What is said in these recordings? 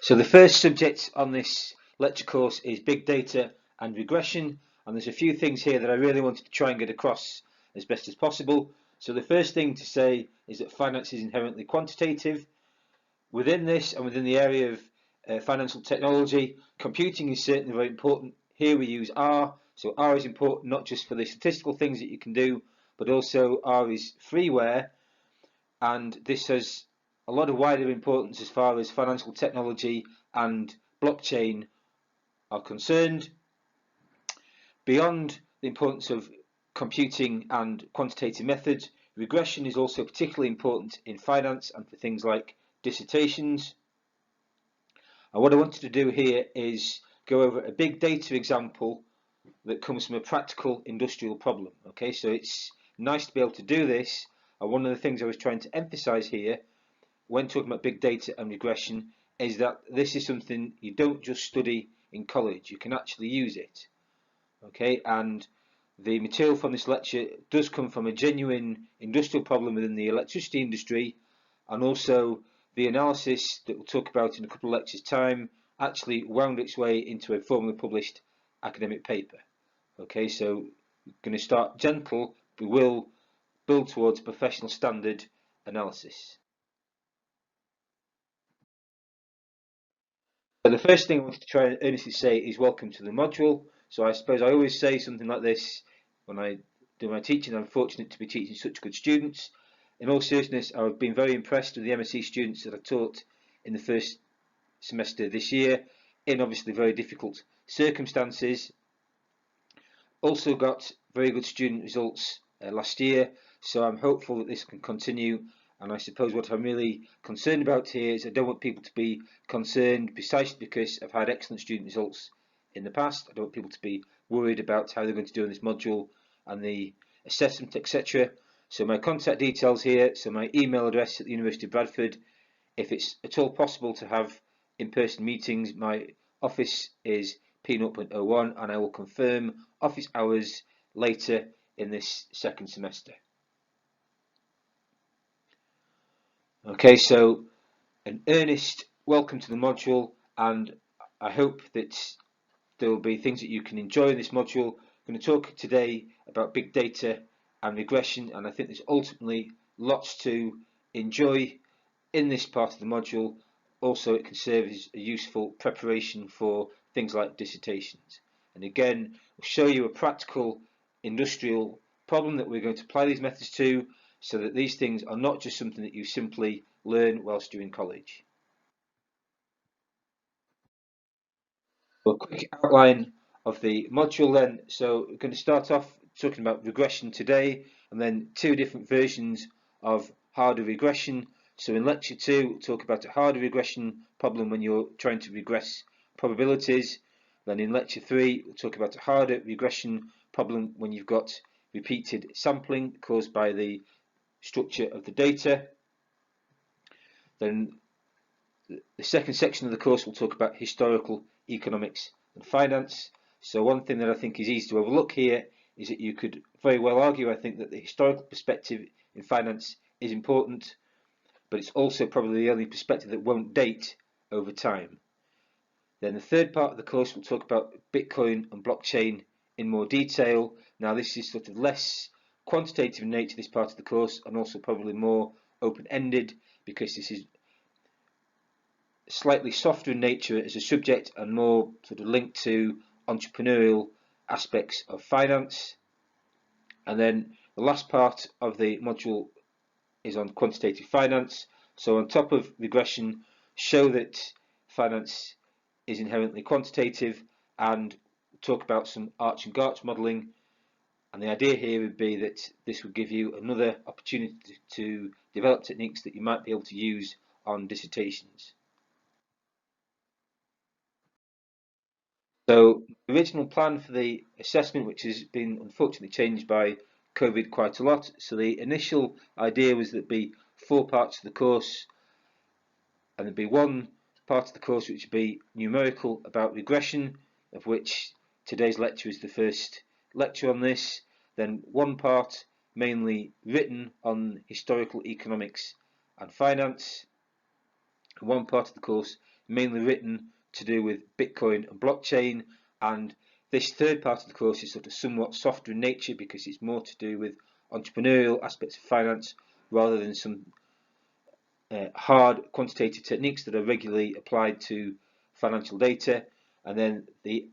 So the first subject on this lecture course is big data and regression, and there's a few things here that I really wanted to try and get across as best as possible. So the first thing to say is that finance is inherently quantitative. Within this and within the area of financial technology, computing is certainly very important. Here we use R, so R is important not just for the statistical things that you can do, but also R is freeware, and this has a lot of wider importance as far as financial technology and blockchain are concerned. Beyond the importance of computing and quantitative methods, regression is also particularly important in finance and for things like dissertations. And what I wanted to do here is go over a big data example that comes from a practical industrial problem. Okay, so it's nice to be able to do this. And one of the things I was trying to emphasize here when talking about big data and regression is that this is something you don't just study in college, you can actually use it. Okay, and the material from this lecture does come from a genuine industrial problem within the electricity industry, and also the analysis that we'll talk about in a couple of lectures' time actually wound its way into a formally published academic paper. Okay, so we're going to start gentle, but we will build towards professional standard analysis. So the first thing I wanted to try and earnestly say is welcome to the module. So I suppose I always say something like this when I do my teaching. I'm fortunate to be teaching such good students. In all seriousness, I've been very impressed with the MSc students that I taught in the first semester this year, in obviously very difficult circumstances. Also got very good student results last year, so I'm hopeful that this can continue. And I suppose what I'm really concerned about here is I don't want people to be concerned precisely because I've had excellent student results in the past. I don't want people to be worried about how they're going to do in this module and the assessment, etc. So my contact details here, so my email address at the University of Bradford. If it's at all possible to have in-person meetings, my office is P0.01 and I will confirm office hours later in this second semester. Okay, so an earnest welcome to the module, and I hope that there will be things that you can enjoy in this module. I'm going to talk today about big data and regression, and I think there's ultimately lots to enjoy in this part of the module. Also, it can serve as a useful preparation for things like dissertations. And again, we'll show you a practical industrial problem that we're going to apply these methods to, so that these things are not just something that you simply learn whilst you're in college. So a quick outline of the module then. So we're going to start off talking about regression today, and then two different versions of harder regression. So in lecture 2, we'll talk about a harder regression problem when you're trying to regress probabilities. Then in lecture 3, we'll talk about a harder regression problem when you've got repeated sampling caused by the structure of the data. Then the second section of the course will talk about historical economics and finance. So one thing that I think is easy to overlook here is that you could very well argue, I think, that the historical perspective in finance is important, but it's also probably the only perspective that won't date over time. Then the third part of the course will talk about Bitcoin and blockchain in more detail. Now this is sort of less quantitative in nature, this part of the course, and also probably more open-ended because this is slightly softer in nature as a subject and more sort of linked to entrepreneurial aspects of finance. And then the last part of the module is on quantitative finance. So on top of regression, show that finance is inherently quantitative and talk about some Arch and Garch modelling. And the idea here would be that this would give you another opportunity to develop techniques that you might be able to use on dissertations. So the original plan for the assessment, which has been unfortunately changed by COVID quite a lot. So the initial idea was that there'd be 4 parts of the course, and there'd be one part of the course which would be numerical about regression, of which today's lecture is the first lecture on this. Then one part mainly written on historical economics and finance, one part of the course mainly written to do with Bitcoin and blockchain, and this third part of the course is sort of somewhat softer in nature because it's more to do with entrepreneurial aspects of finance rather than some hard quantitative techniques that are regularly applied to financial data. And then the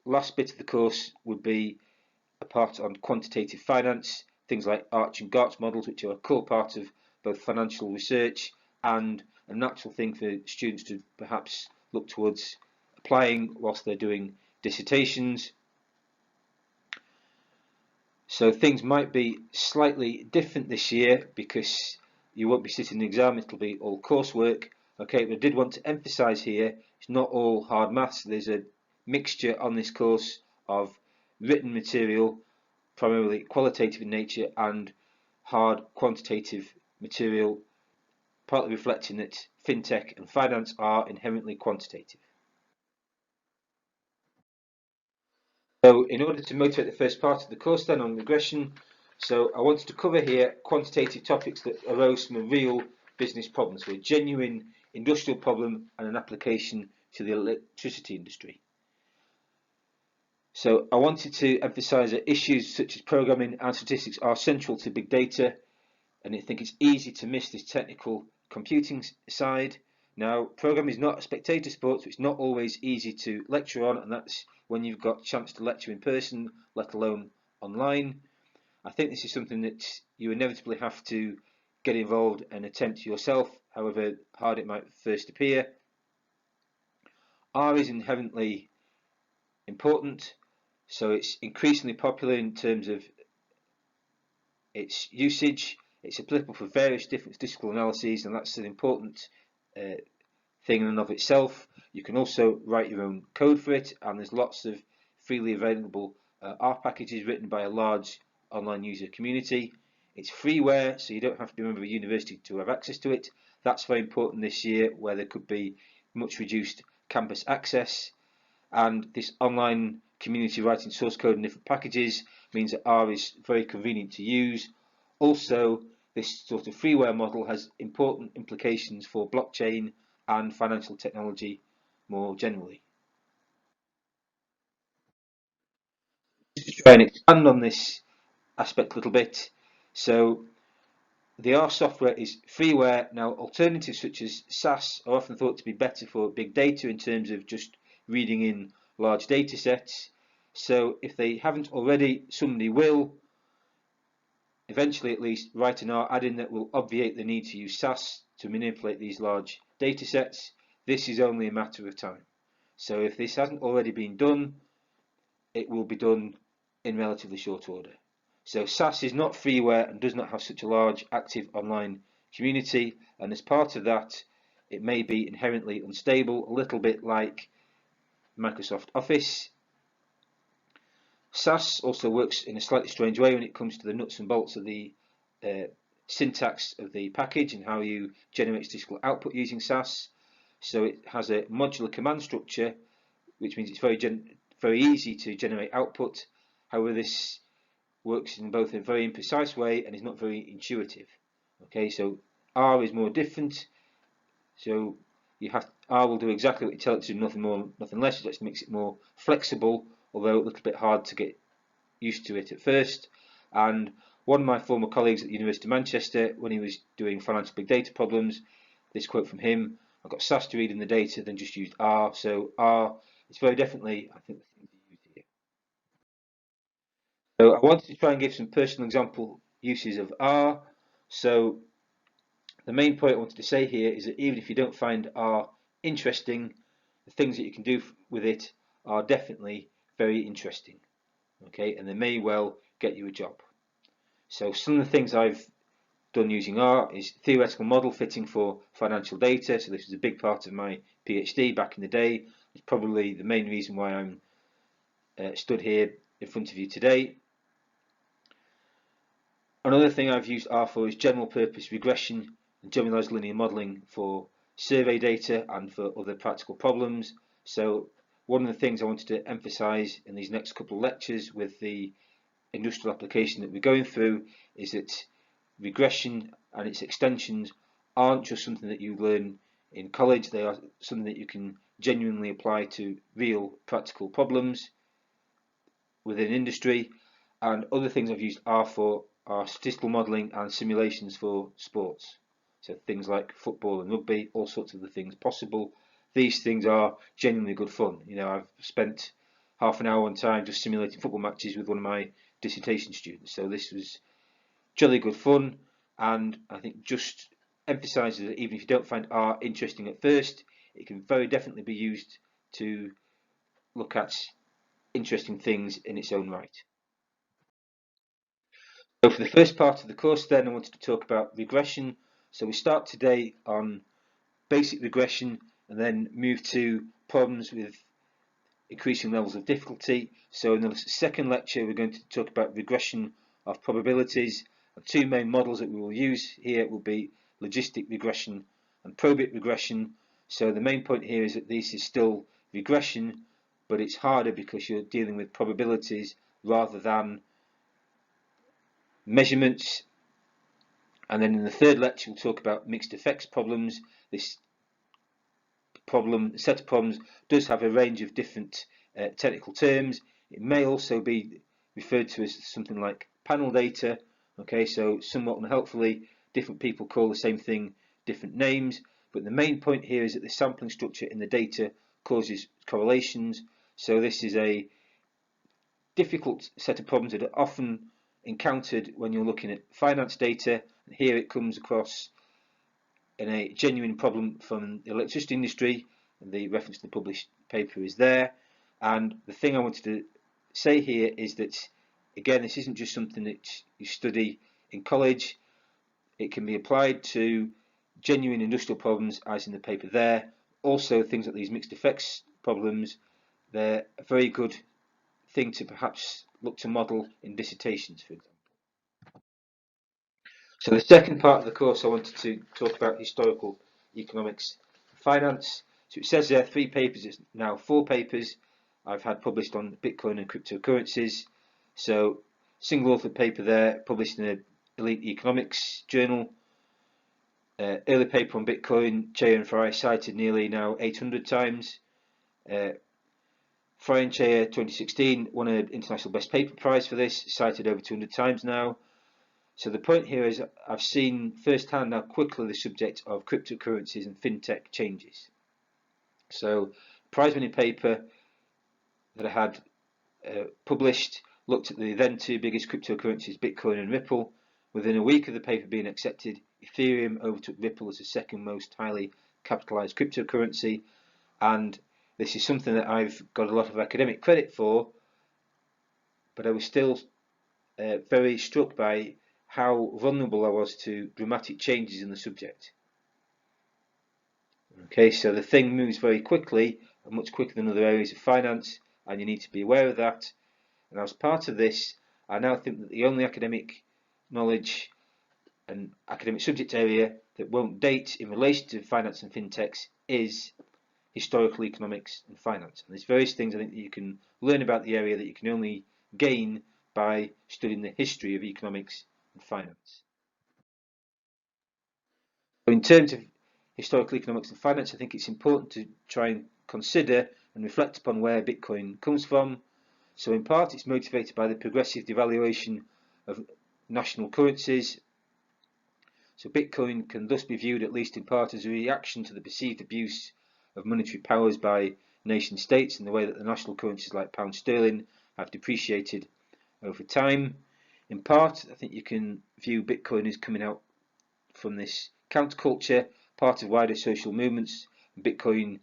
last bit of the course would be a part on quantitative finance, things like Arch and Gart's models, which are a core part of both financial research and a natural thing for students to perhaps look towards applying whilst they're doing dissertations. So things might be slightly different this year because you won't be sitting the exam, it'll be all coursework. Okay, but I did want to emphasize here, it's not all hard maths. There's a mixture on this course of written material, primarily qualitative in nature, and hard quantitative material, partly reflecting that fintech and finance are inherently quantitative. So in order to motivate the first part of the course then on regression, so I wanted to cover here quantitative topics that arose from a real business problem, so a genuine industrial problem and an application to the electricity industry. So I wanted to emphasize that issues such as programming and statistics are central to big data, and I think it's easy to miss this technical computing side. Now, programming is not a spectator sport, so it's not always easy to lecture on, and that's when you've got a chance to lecture in person, let alone online. I think this is something that you inevitably have to get involved and attempt yourself, however hard it might first appear. R is inherently important, so it's increasingly popular in terms of its usage. It's applicable for various different statistical analyses, and that's an important thing in and of itself. You can also write your own code for it, and there's lots of freely available R packages written by a large online user community. It's freeware, so you don't have to be a member of a university to have access to it. That's very important this year, where there could be much reduced campus access, and this online community writing source code in different packages means that R is very convenient to use. Also, this sort of freeware model has important implications for blockchain and financial technology more generally. Just to try and expand on this aspect a little bit, so the R software is freeware. Now, alternatives such as SAS are often thought to be better for big data in terms of just reading in large data sets. So if they haven't already, somebody will, eventually at least, write an R add-in that will obviate the need to use SAS to manipulate these large data sets. This is only a matter of time. So if this hasn't already been done, it will be done in relatively short order. So SAS is not freeware and does not have such a large active online community, and as part of that, it may be inherently unstable, a little bit like Microsoft Office. SAS also works in a slightly strange way when it comes to the nuts and bolts of the syntax of the package and how you generate statistical output using SAS. So it has a modular command structure, which means it's very easy to generate output. However, this works in both a very imprecise way and is not very intuitive. Okay, so R is more different. So R will do exactly what you tell it to do, nothing more, nothing less. It just makes it more flexible, although a little bit hard to get used to it at first. And one of my former colleagues at the University of Manchester, when he was doing financial big data problems, this quote from him: "I got SAS to read in the data, then just used R." So R is very definitely, I think, the thing to use here. So I wanted to try and give some personal example uses of R. So the main point I wanted to say here is that even if you don't find R interesting, the things that you can do with it are definitely very interesting. Okay, and they may well get you a job. So some of the things I've done using R is theoretical model fitting for financial data. So this was a big part of my PhD back in the day. It's probably the main reason why I'm stood here in front of you today. Another thing I've used R for is general purpose regression and generalized linear modeling for survey data and for other practical problems. So one of the things I wanted to emphasize in these next couple of lectures with the industrial application that we're going through is that regression and its extensions aren't just something that you learn in college. They are something that you can genuinely apply to real practical problems within industry. And other things I've used R for are statistical modelling and simulations for sports. So things like football and rugby, all sorts of the things possible. These things are genuinely good fun. You know, I've spent half an hour one time just simulating football matches with one of my dissertation students. So this was jolly good fun, and I think just emphasises that even if you don't find R interesting at first, it can very definitely be used to look at interesting things in its own right. So for the first part of the course then, I wanted to talk about regression. So we start today on basic regression and then move to problems with increasing levels of difficulty. So in the second lecture, we're going to talk about regression of probabilities. The two main models that we will use here will be logistic regression and probit regression. So the main point here is that this is still regression, but it's harder because you're dealing with probabilities rather than measurements. And then in the third lecture, we'll talk about mixed effects problems. This set of problems does have a range of different technical terms. It may also be referred to as something like panel data. Okay, so somewhat unhelpfully, different people call the same thing different names. But the main point here is that the sampling structure in the data causes correlations. So this is a difficult set of problems that are often encountered when you're looking at finance data. And here it comes across in a genuine problem from the electricity industry, and the reference to the published paper is there. And the thing I wanted to say here is that, again, this isn't just something that you study in college. It can be applied to genuine industrial problems, as in the paper there. Also, things like these mixed effects problems, they're a very good thing to perhaps look to model in dissertations, for example. So the second part of the course, I wanted to talk about historical economics and finance. So it says there 3 papers, it's now 4 papers I've had published on Bitcoin and cryptocurrencies. So single author paper there, published in an elite economics journal. Early paper on Bitcoin, Che and Fry cited nearly now 800 times. Fry and Che 2016 won an International Best Paper Prize for this, cited over 200 times now. So the point here is I've seen firsthand how quickly the subject of cryptocurrencies and fintech changes. So prize-winning paper that I had published looked at the then 2 biggest cryptocurrencies, Bitcoin and Ripple. Within a week of the paper being accepted, Ethereum overtook Ripple as the second most highly capitalized cryptocurrency. And this is something that I've got a lot of academic credit for, but I was still very struck by how vulnerable I was to dramatic changes in the subject. Okay, so the thing moves very quickly, and much quicker than other areas of finance, and you need to be aware of that. And as part of this, I now think that the only academic knowledge and academic subject area that won't date in relation to finance and fintechs is historical economics and finance. And there's various things I think that you can learn about the area that you can only gain by studying the history of economics and finance. So in terms of historical economics and finance, I think it's important to try and consider and reflect upon where Bitcoin comes from. So in part, it's motivated by the progressive devaluation of national currencies. So Bitcoin can thus be viewed, at least in part, as a reaction to the perceived abuse of monetary powers by nation states and the way that the national currencies like pound sterling have depreciated over time. In part, I think you can view Bitcoin as coming out from this counterculture, part of wider social movements. Bitcoin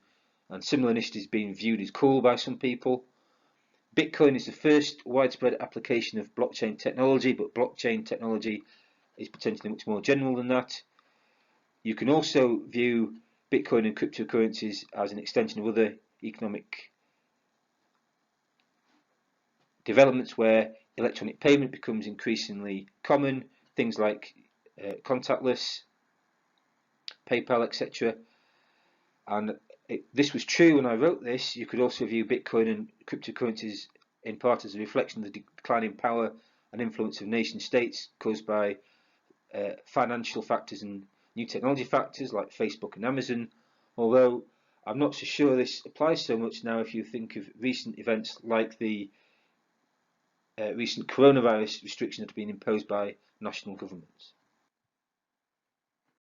and similar initiatives being viewed as cool by some people. Bitcoin is the first widespread application of blockchain technology, but blockchain technology is potentially much more general than that. You can also view Bitcoin and cryptocurrencies as an extension of other economic developments where electronic payment becomes increasingly common, things like contactless, PayPal, etc. And this was true when I wrote this. You could also view Bitcoin and cryptocurrencies in part as a reflection of the declining power and influence of nation states caused by financial factors and new technology factors like Facebook and Amazon. although I'm not so sure this applies so much now if you think of recent events like the recent coronavirus restrictions that have been imposed by national governments.